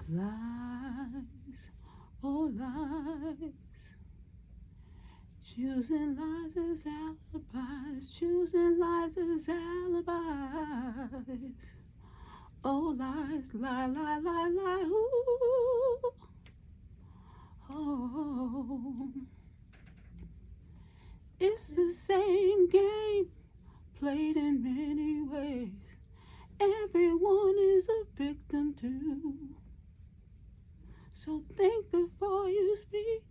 Lies, oh lies, choosing lies as alibis, choosing lies as alibis. Oh lies, lie, lie, lie, lie, ooh, oh. It's the same game, played in many ways. Everyone is a victim too. So think before you speak.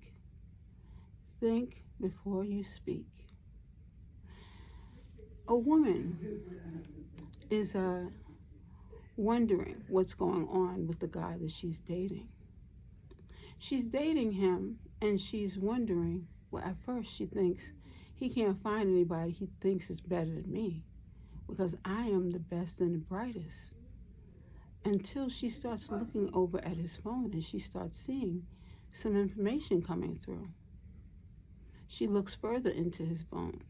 Think before you speak. A woman is wondering what's going on with the guy that she's dating. She's dating him and she's wondering, well, at first she thinks he can't find anybody he thinks is better than me because I am the best and the brightest. Until she starts looking over at his phone and she starts seeing some information coming through. She looks further into his phone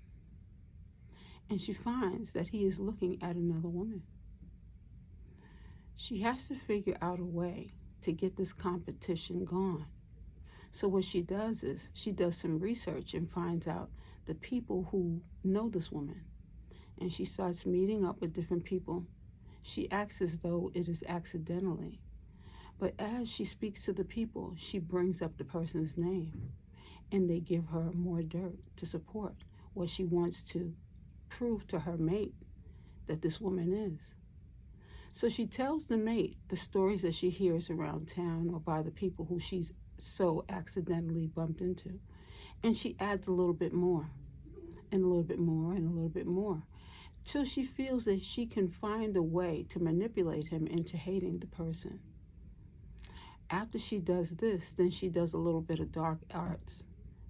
and she finds that he is looking at another woman. She has to figure out a way to get this competition gone. So what she does is she does some research and finds out the people who know this woman. And she starts meeting up with different people. She acts as though it is accidentally. But as she speaks to the people, she brings up the person's name. And they give her more dirt to support what she wants to prove to her mate that this woman is. So she tells the mate the stories that she hears around town or by the people who she's so accidentally bumped into. And she adds a little bit more, and a little bit more, and a little bit more, till she feels that she can find a way to manipulate him into hating the person. After she does this, then she does a little bit of dark arts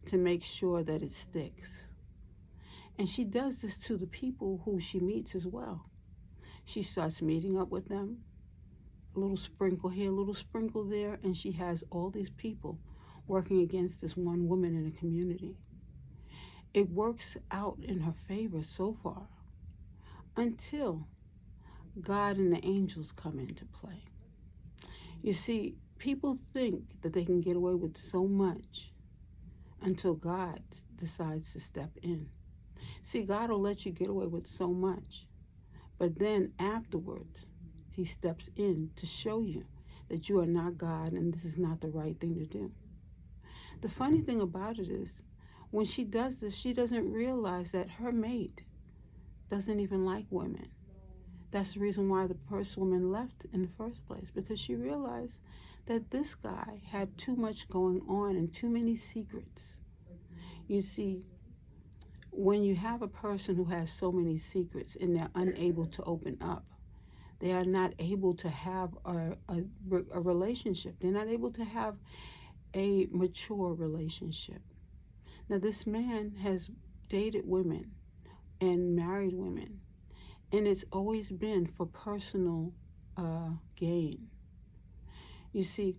to make sure that it sticks. And she does this to the people who she meets as well. She starts meeting up with them, a little sprinkle here, a little sprinkle there, and she has all these people working against this one woman in a community. It works out in her favor so far until God and the angels come into play. You see, people think that they can get away with so much until God decides to step in. See, God will let you get away with so much, but then afterwards, he steps in to show you that you are not God and this is not the right thing to do. The funny thing about it is, when she does this, she doesn't realize that her mate doesn't even like women. That's the reason why the first woman left in the first place, because she realized that this guy had too much going on and too many secrets. You see, when you have a person who has so many secrets and they're unable to open up, they are not able to have a relationship. They're not able to have a mature relationship. Now, this man has dated women and married women, and it's always been for personal gain. You see,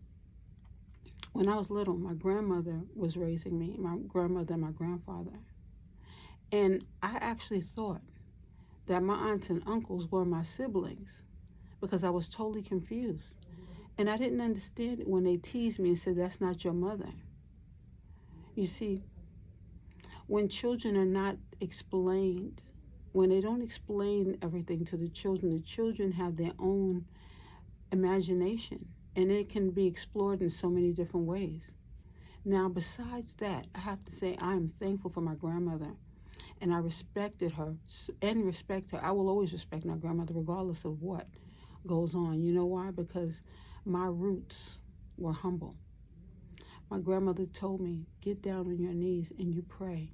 when I was little, my grandmother was raising me, my grandmother and my grandfather. And I actually thought that my aunts and uncles were my siblings because I was totally confused. And I didn't understand it when they teased me and said, that's not your mother. You see, when children are not explained, when they don't explain everything to the children have their own imagination, and it can be explored in so many different ways. Now, besides that, I have to say I am thankful for my grandmother, and I respected her and respect her. I will always respect my grandmother regardless of what goes on. You know why? Because my roots were humble. My grandmother told me, get down on your knees and you pray,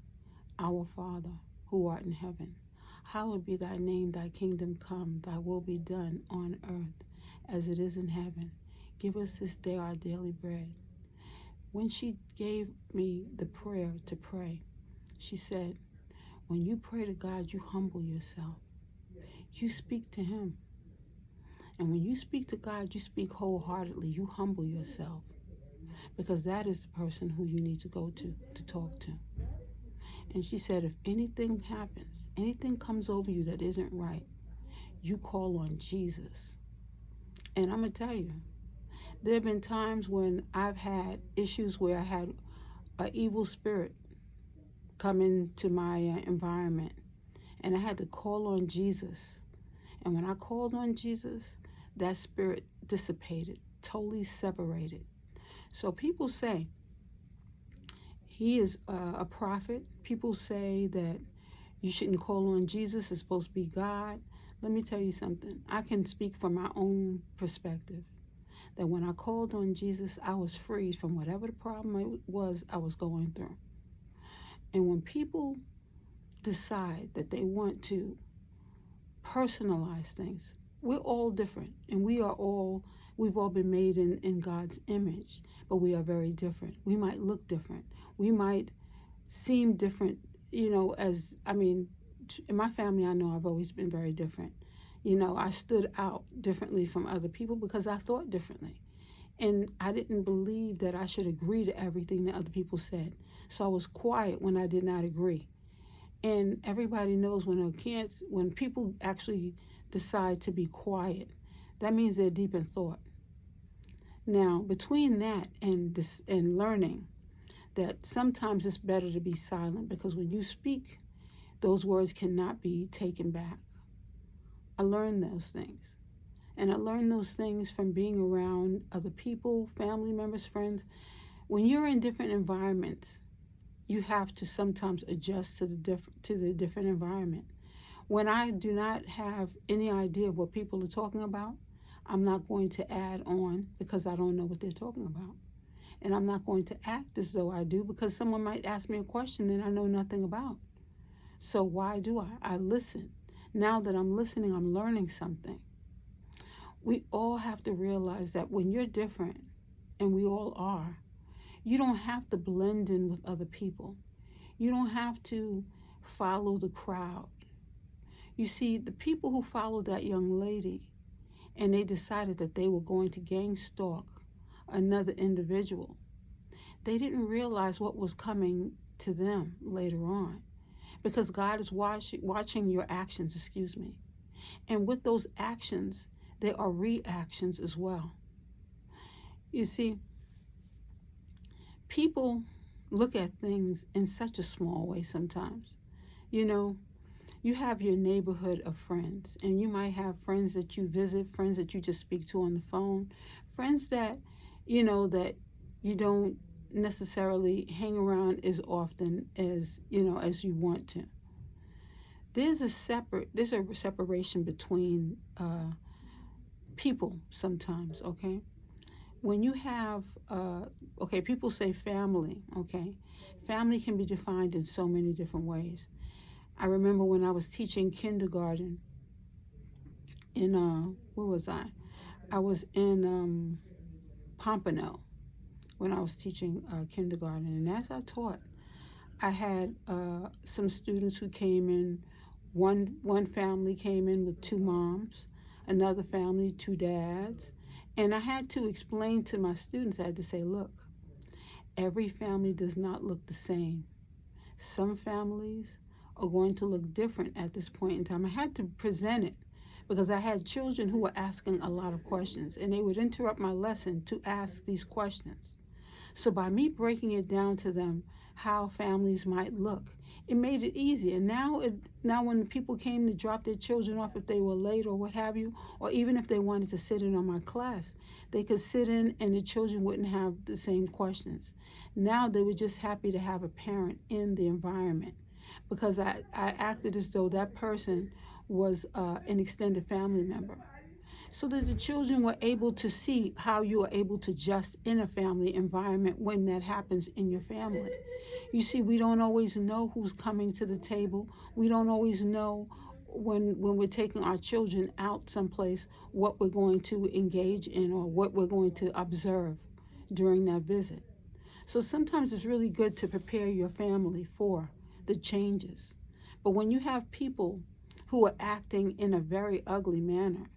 Our Father, who art in heaven, hallowed be thy name, thy kingdom come, thy will be done on earth as it is in heaven. Give us this day our daily bread. When she gave me the prayer to pray, she said, when you pray to God, you humble yourself. You speak to him. And when you speak to God, you speak wholeheartedly. You humble yourself. Because that is the person who you need to go to talk to. And she said, if anything happens, anything comes over you that isn't right, you call on Jesus. And I'm going to tell you, There have been times when I've had issues where I had an evil spirit come into my environment, and I had to call on Jesus. And when I called on Jesus, that spirit dissipated, totally separated. So people say he is a prophet. People say that you shouldn't call on Jesus, it's supposed to be God. Let me tell you something. I can speak from my own perspective. That when I called on Jesus, I was freed from whatever the problem was I was going through. And when people decide that they want to personalize things, we're all different, and we've all been made in God's image, but we are very different. We might look different. We might seem different, in my family, I know I've always been very different. I stood out differently from other people because I thought differently. And I didn't believe that I should agree to everything that other people said. So I was quiet when I did not agree. And everybody knows when people actually decide to be quiet, that means they're deep in thought. Now, between that and learning that sometimes it's better to be silent, because when you speak, those words cannot be taken back. I learned those things. And I learned those things from being around other people, family members, friends. When you're in different environments, you have to sometimes adjust to the different environment. When I do not have any idea of what people are talking about, I'm not going to add on because I don't know what they're talking about. And I'm not going to act as though I do because someone might ask me a question that I know nothing about. So why do I? I listen. Now that I'm listening, I'm learning something. We all have to realize that when you're different, and we all are, you don't have to blend in with other people. You don't have to follow the crowd. You see, the people who followed that young lady and they decided that they were going to gang stalk another individual, they didn't realize what was coming to them later on, because God is watching your actions, and with those actions, there are reactions as well. You see, people look at things in such a small way sometimes. You have your neighborhood of friends, and you might have friends that you visit, friends that you just speak to on the phone, friends that that you don't necessarily hang around as often as you want to. There's a separation between people sometimes. Okay, when you have people say family. Okay, family can be defined in so many different ways. I remember when I was teaching kindergarten in where was I? I was in Pompano when I was teaching kindergarten, and as I taught, I had some students who came in. One family came in with 2 moms, another family 2 dads, and I had to explain to my students. I had to say, look, every family does not look the same. Some families are going to look different at this point in time. I had to present it because I had children who were asking a lot of questions, and they would interrupt my lesson to ask these questions. So by me breaking it down to them how families might look, it made it easy. And now when the people came to drop their children off, if they were late or what have you, or even if they wanted to sit in on my class, they could sit in and the children wouldn't have the same questions. Now they were just happy to have a parent in the environment, because I acted as though that person was an extended family member, so that the children were able to see how you are able to adjust in a family environment when that happens in your family. You see, we don't always know who's coming to the table. We don't always know when we're taking our children out someplace what we're going to engage in or what we're going to observe during that visit. So sometimes it's really good to prepare your family for the changes. But when you have people who are acting in a very ugly manner,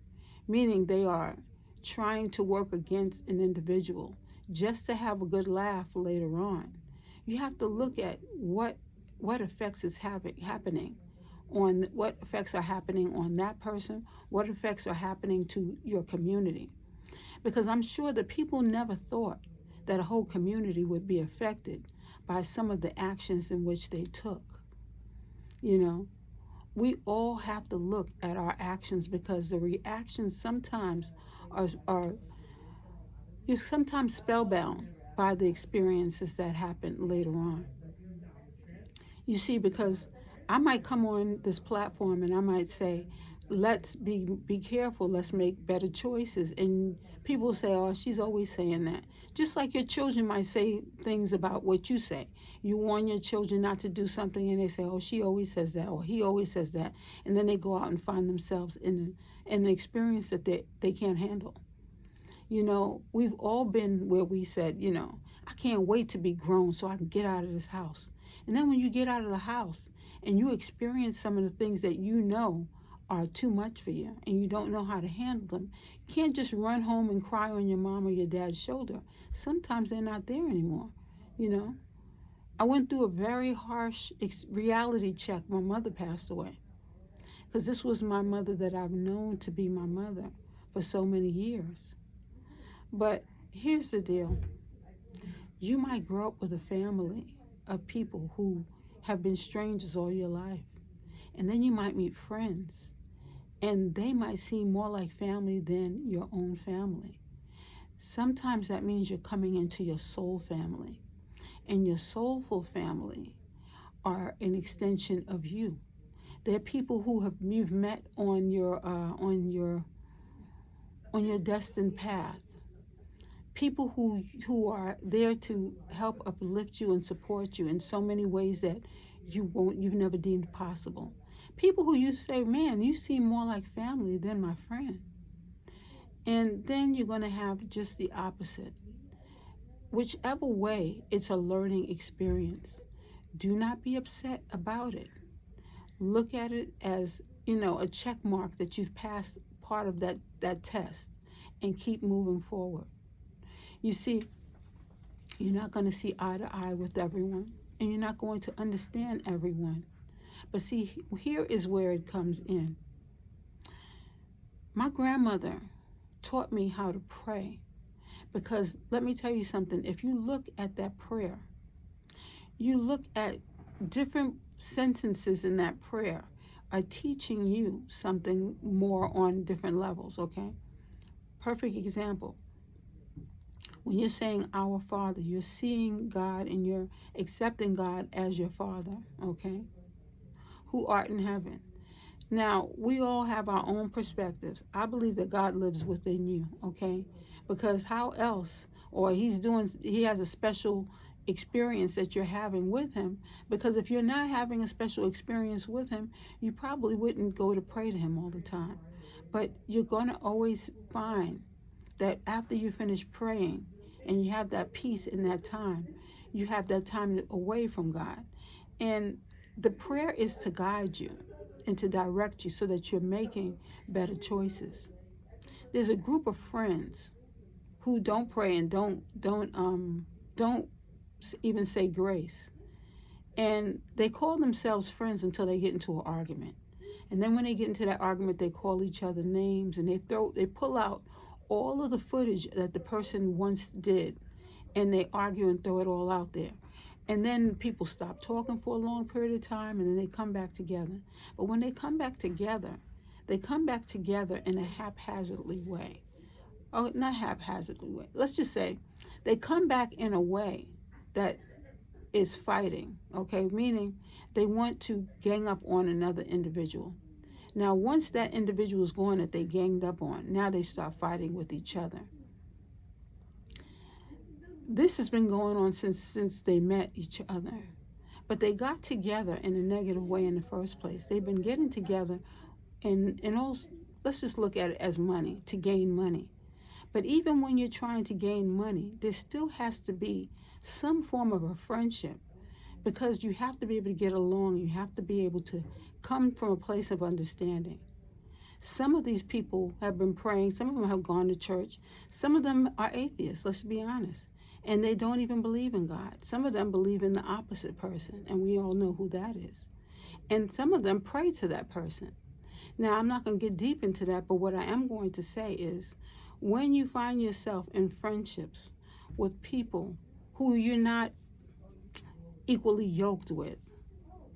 meaning they are trying to work against an individual just to have a good laugh later on, you have to look at what effects is happening on what effects are happening on that person, what effects are happening to your community. Because I'm sure that people never thought that a whole community would be affected by some of the actions in which they took. You know, we all have to look at our actions, because the reactions sometimes are you're sometimes spellbound by the experiences that happen later on. You see, because I might come on this platform and I might say, let's be careful, let's make better choices. And people say, oh, she's always saying that. Just like your children might say things about what you say. You warn your children not to do something and they say, oh, she always says that, or he always says that. And then they go out and find themselves in an experience that they can't handle. You know, we've all been where we said, you know, I can't wait to be grown so I can get out of this house. And then when you get out of the house and you experience some of the things that you know are too much for you and you don't know how to handle them, you can't just run home and cry on your mom or your dad's shoulder. Sometimes they're not there anymore, you know. I went through a very harsh reality check. My mother passed away, because this was my mother that I've known to be my mother for so many years. But here's the deal. You might grow up with a family of people who have been strangers all your life. And then you might meet friends, and they might seem more like family than your own family. Sometimes that means you're coming into your soul family. And your soulful family are an extension of you. They're people who you've met on your destined path. People who are there to help uplift you and support you in so many ways that you've never deemed possible. People who you say, man, you seem more like family than my friend. And then you're going to have just the opposite. Whichever way, it's a learning experience. Do not be upset about it. Look at it as, you know, a check mark that you've passed part of that test, and keep moving forward. You see, you're not going to see eye to eye with everyone, and you're not going to understand everyone. But see, here is where it comes in. My grandmother taught me how to pray, because let me tell you something. If you look at that prayer, you look at different sentences in that prayer are teaching you something more on different levels, okay? Perfect example. When you're saying our Father, you're seeing God and you're accepting God as your Father, okay? Who art in heaven. Now, we all have our own perspectives. I believe that God lives within you, okay? Because how else, or he has a special experience that you're having with him, because if you're not having a special experience with him, you probably wouldn't go to pray to him all the time. But you're going to always find that after you finish praying and you have that peace in that time, you have that time away from God. And the prayer is to guide you and to direct you so that you're making better choices. There's a group of friends who don't pray and don't even say grace. And they call themselves friends until they get into an argument. And then when they get into that argument, they call each other names, and they pull out all of the footage that the person once did, and they argue and throw it all out there. And then people stop talking for a long period of time, and then they come back together. But when they come back together in a haphazardly way. Oh, not haphazardly way. Let's just say they come back in a way that is fighting, okay? Meaning they want to gang up on another individual. Now, once that individual is gone that they ganged up on, now they start fighting with each other. This has been going on since they met each other. But they got together in a negative way in the first place. They've been getting together and also, let's just look at it as money, to gain money. But even when you're trying to gain money, there still has to be some form of a friendship, because you have to be able to get along. You have to be able to come from a place of understanding. Some of these people have been praying. Some of them have gone to church. Some of them are atheists, let's be honest. And they don't even believe in God. Some of them believe in the opposite person, and we all know who that is. And some of them pray to that person. Now, I'm not going to get deep into that, but what I am going to say is, When you find yourself in friendships with people who you're not equally yoked with,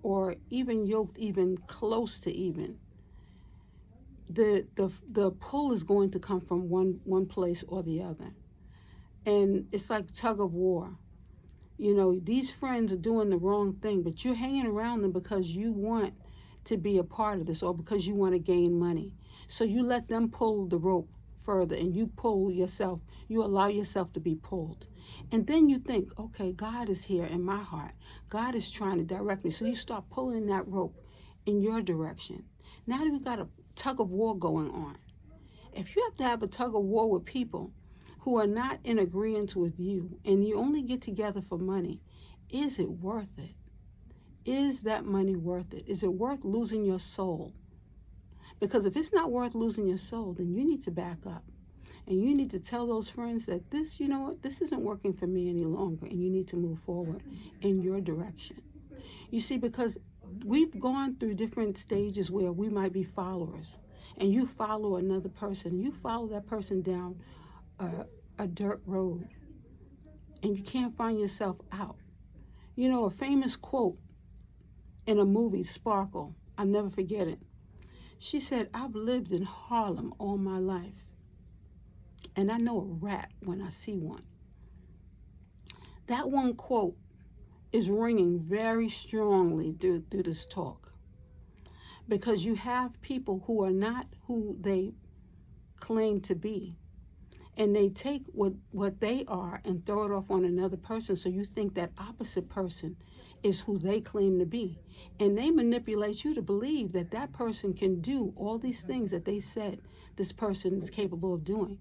or even yoked even close to even, the pull is going to come from one place or the other. And it's like tug of war. You know, these friends are doing the wrong thing, but you're hanging around them because you want to be a part of this, or because you want to gain money. So you let them pull the rope further, and you pull yourself, you allow yourself to be pulled. And then you think, okay, God is here in my heart. God is trying to direct me. So you start pulling that rope in your direction. Now we've got a tug of war going on. If you have to have a tug of war with people who are not in agreement with you, and you only get together for money, is it worth it? Is that money worth it? Is it worth losing your soul? Because if it's not worth losing your soul, then you need to back up. And you need to tell those friends that this, you know what, this isn't working for me any longer, and you need to move forward in your direction. You see, because we've gone through different stages where we might be followers, and you follow another person, you follow that person down a dirt road, and you can't find yourself out. You know, a famous quote in a movie, Sparkle, I'll never forget it. She said, I've lived in Harlem all my life, and I know a rat when I see one. That one quote is ringing very strongly through this talk, because you have people who are not who they claim to be, and they take what they are and throw it off on another person, so you think that opposite person is who they claim to be. And they manipulate you to believe that that person can do all these things that they said this person is capable of doing.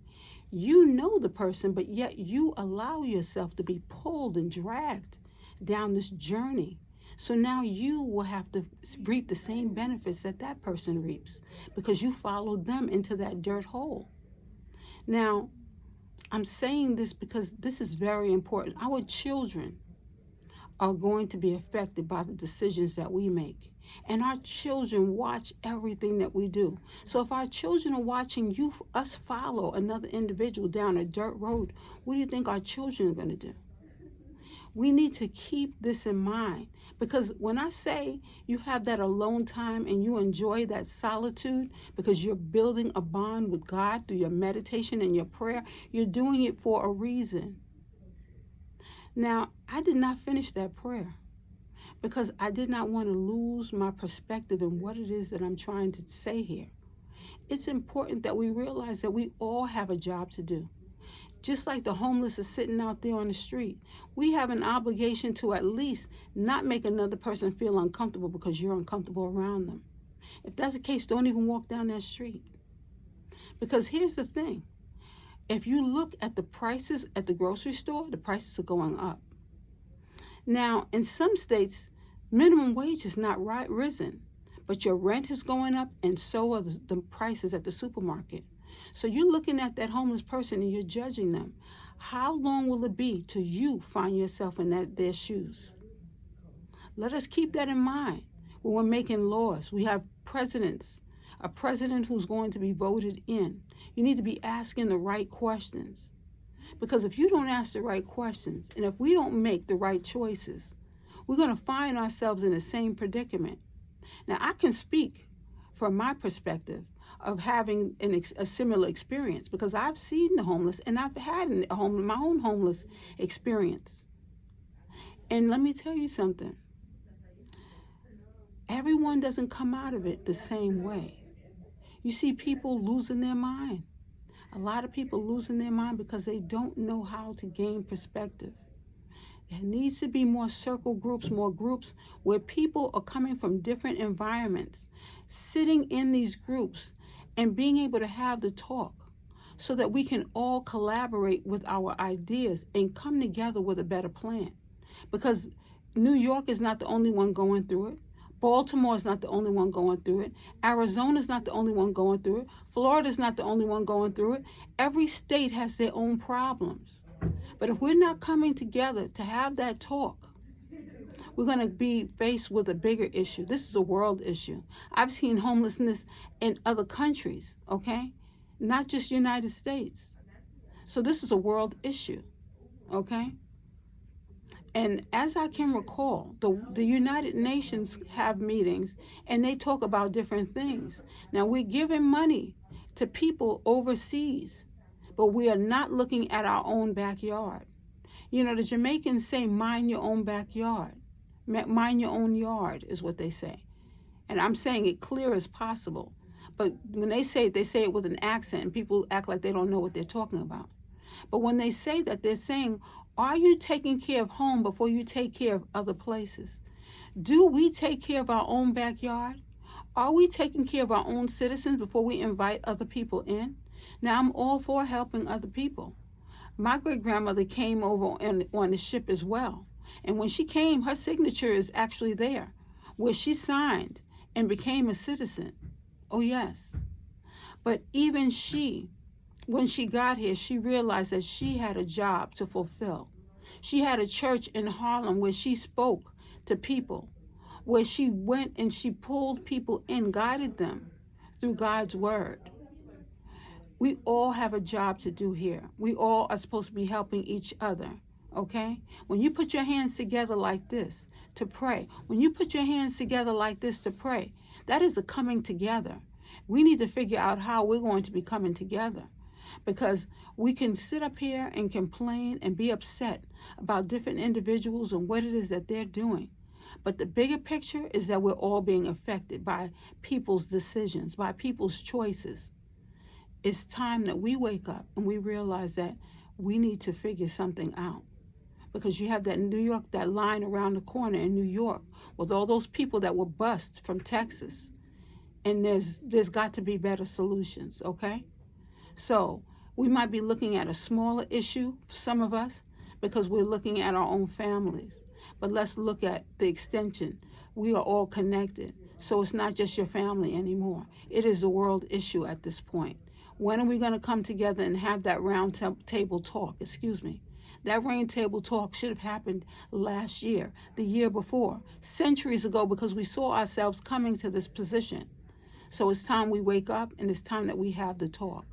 You know the person, but yet you allow yourself to be pulled and dragged down this journey. So now you will have to reap the same benefits that that person reaps, because you followed them into that dirt hole. Now, I'm saying this because this is very important. Our children are going to be affected by the decisions that we make. And our children watch everything that we do. So if our children are watching us follow another individual down a dirt road, what do you think our children are going to do? We need to keep this in mind, because when I say you have that alone time and you enjoy that solitude because you're building a bond with God through your meditation and your prayer, you're doing it for a reason. Now, I did not finish that prayer because I did not want to lose my perspective in what it is that I'm trying to say here. It's important that we realize that we all have a job to do. Just like the homeless are sitting out there on the street, we have an obligation to at least not make another person feel uncomfortable because you're uncomfortable around them. If that's the case, don't even walk down that street. Because here's the thing. If you look at the prices at the grocery store, the prices are going up. Now, in some states, minimum wage has not risen, but your rent is going up, and so are the prices at the supermarket. So you're looking at that homeless person and you're judging them. How long will it be till you find yourself in their shoes? Let us keep that in mind when we're making laws. We have presidents, a president who's going to be voted in. You need to be asking the right questions. Because if you don't ask the right questions, and if we don't make the right choices, we're going to find ourselves in the same predicament. Now, I can speak from my perspective of having a similar experience, because I've seen the homeless and I've had my own homeless experience. And let me tell you something. Everyone doesn't come out of it the same way. You see people losing their mind. A lot of people losing their mind because they don't know how to gain perspective. There needs to be more circle groups, more groups where people are coming from different environments, sitting in these groups and being able to have the talk so that we can all collaborate with our ideas and come together with a better plan. Because New York is not the only one going through it. Baltimore is not the only one going through it. Arizona is not the only one going through it. Florida is not the only one going through it. Every state has their own problems. But if we're not coming together to have that talk, we're going to be faced with a bigger issue. This is a world issue. I've seen homelessness in other countries, okay? Not just United States. So this is a world issue, okay? And as I can recall, the United Nations have meetings and they talk about different things. Now, we're giving money to people overseas, but we are not looking at our own backyard. You know, the Jamaicans say, mind your own backyard. Mind your own yard is what they say. And I'm saying it clear as possible. But when they say it with an accent, and people act like they don't know what they're talking about. But when they say that, they're saying, are you taking care of home before you take care of other places? Do we take care of our own backyard? Are we taking care of our own citizens before we invite other people in? Now, I'm all for helping other people. My great-grandmother came over on the ship as well. And when she came, her signature is actually there, where she signed and became a citizen. Oh, yes. But even she, when she got here, she realized that she had a job to fulfill. She had a church in Harlem where she spoke to people, where she went and she pulled people in, guided them through God's word. We all have a job to do here. We all are supposed to be helping each other, okay? When you put your hands together like this to pray, when you put your hands together like this to pray, that is a coming together. We need to figure out how we're going to be coming together, because we can sit up here and complain and be upset about different individuals and what it is that they're doing. But the bigger picture is that we're all being affected by people's decisions, by people's choices. It's time that we wake up and we realize that we need to figure something out. Because you have that New York, that line around the corner in New York with all those people that were bused from Texas. And there's got to be better solutions, okay? So we might be looking at a smaller issue, some of us, because we're looking at our own families. But let's look at the extension. We are all connected. So it's not just your family anymore. It is a world issue at this point. When are we going to come together and have that round table talk? That round table talk should have happened last year, the year before, centuries ago, because we saw ourselves coming to this position. So it's time we wake up, and it's time that we have the talk.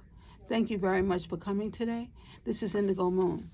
Thank you very much for coming today. This is Indigo Moon.